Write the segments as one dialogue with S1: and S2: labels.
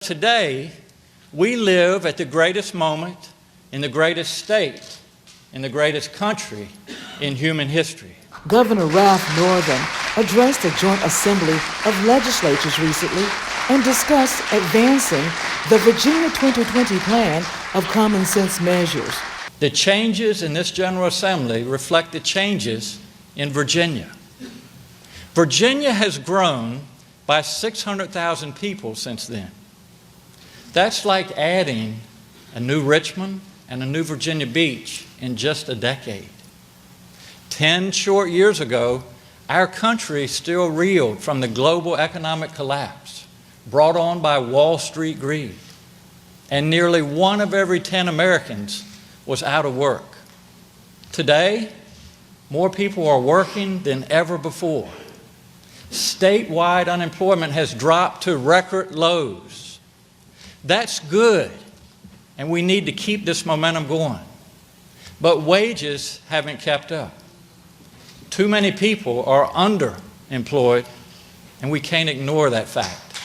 S1: Today, we live at the greatest moment in the greatest state, in the greatest country in human history.
S2: Governor Ralph Northam addressed a joint assembly of legislators recently and discussed advancing the Virginia 2020 plan of common sense measures.
S1: The changes in this General Assembly reflect the changes in Virginia. Virginia has grown by 600,000 people since then. That's like adding a new Richmond and a new Virginia Beach in just a decade. 10 short years ago, our country still reeled from the global economic collapse brought on by Wall Street greed, and nearly 1 of every 10 Americans was out of work. Today, more people are working than ever before. Statewide unemployment has dropped to record lows. That's good, and we need to keep this momentum going. But wages haven't kept up. Too many people are underemployed, and we can't ignore that fact.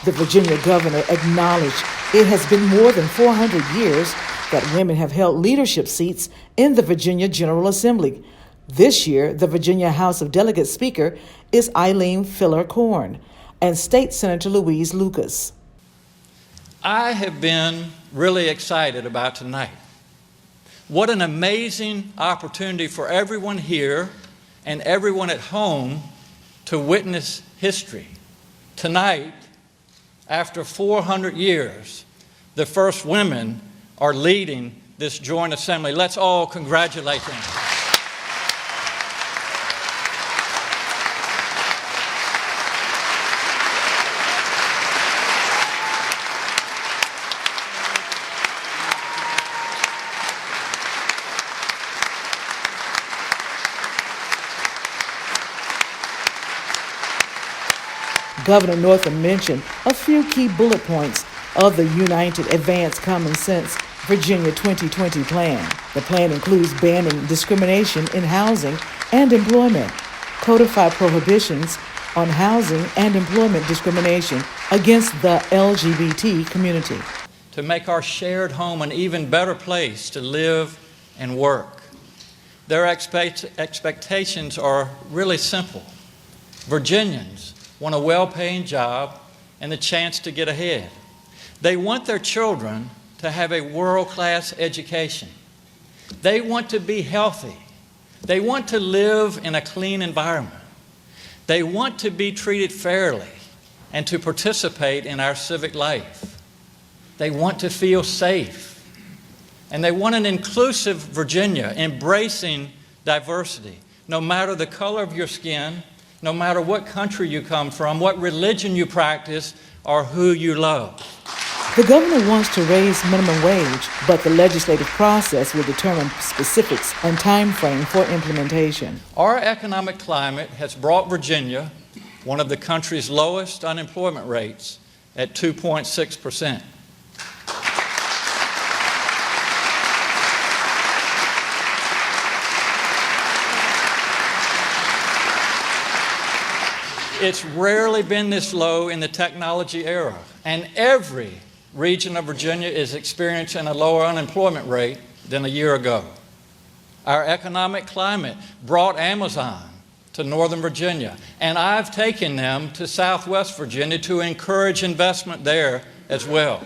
S2: The Virginia governor acknowledged it has been more than 400 years that women have held leadership seats in the Virginia General Assembly. This year, the Virginia House of Delegates Speaker is Elaine Corn and State Senator Louise Lucas.
S1: I have been really excited about tonight. What an amazing opportunity for everyone here and everyone at home to witness history. Tonight, after 400 years, the first women are leading this joint assembly. Let's all congratulate them.
S2: Governor Northam mentioned a few key bullet points of the United Advanced Common Sense Virginia 2020 plan. The plan includes banning discrimination in housing and employment, codify prohibitions on housing and employment discrimination against the LGBT community.
S1: To make our shared home an even better place to live and work. Their expectations are really simple. Virginians want a well-paying job and the chance to get ahead. They want their children to have a world-class education. They want to be healthy. They want to live in a clean environment. They want to be treated fairly and to participate in our civic life. They want to feel safe. And they want an inclusive Virginia, embracing diversity, no matter the color of your skin, no matter what country you come from, what religion you practice, or who you love.
S2: The governor wants to raise minimum wage, but the legislative process will determine specifics and time frame for implementation.
S1: Our economic climate has brought Virginia one of the country's lowest unemployment rates at 2.6%. It's rarely been this low in the technology era, and every region of Virginia is experiencing a lower unemployment rate than a year ago. Our economic climate brought Amazon to Northern Virginia, and I've taken them to Southwest Virginia to encourage investment there as well.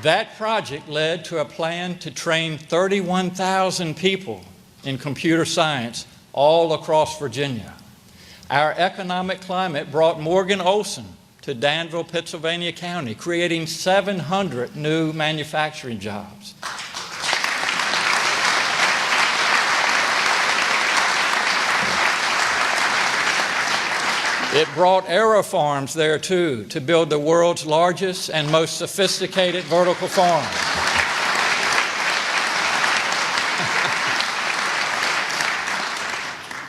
S1: That project led to a plan to train 31,000 people in computer science all across Virginia. Our economic climate brought Morgan Olson to Danville, Pennsylvania County, creating 700 new manufacturing jobs. It brought AeroFarms there, too, to build the world's largest and most sophisticated vertical farm.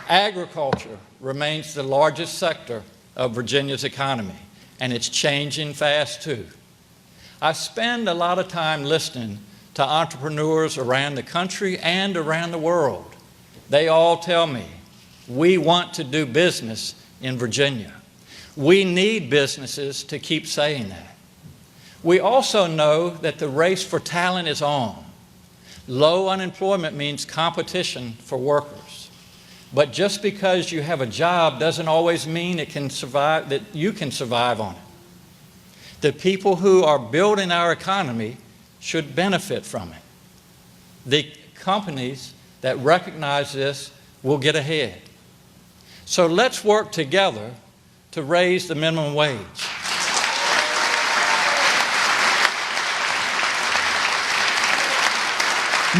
S1: Agriculture remains the largest sector of Virginia's economy, and it's changing fast, too. I spend a lot of time listening to entrepreneurs around the country and around the world. They all tell me, we want to do business in Virginia. We need businesses to keep saying that. We also know that the race for talent is on. Low unemployment means competition for workers. But just because you have a job doesn't always mean it can survive, that you can survive on it. The people who are building our economy should benefit from it. The companies that recognize this will get ahead. So let's work together to raise the minimum wage.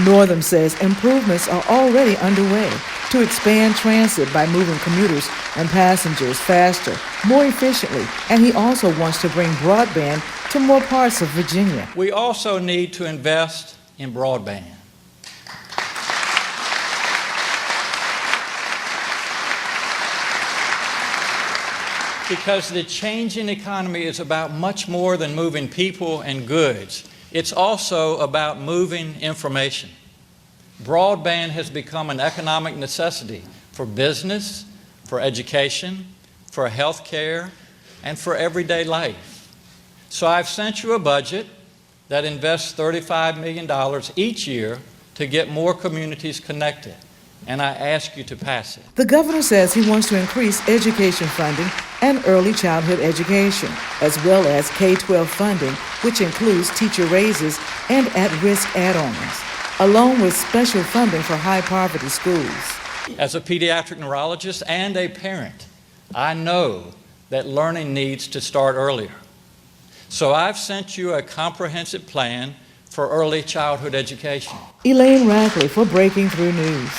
S2: Northam says improvements are already underway to expand transit by moving commuters and passengers faster, more efficiently, and he also wants to bring broadband to more parts of Virginia.
S1: We also need to invest in broadband. Because the changing economy is about much more than moving people and goods. It's also about moving information. Broadband has become an economic necessity for business, for education, for health care, and for everyday life. So I've sent you a budget that invests $35 million each year to get more communities connected, and I ask you to pass it.
S2: The governor says he wants to increase education funding and early childhood education, as well as K-12 funding, which includes teacher raises and at-risk add-ons, along with special funding for high-poverty schools.
S1: As a pediatric neurologist and a parent, I know that learning needs to start earlier. So I've sent you a comprehensive plan for early childhood education.
S2: Elaine Rackley for Breaking Through News.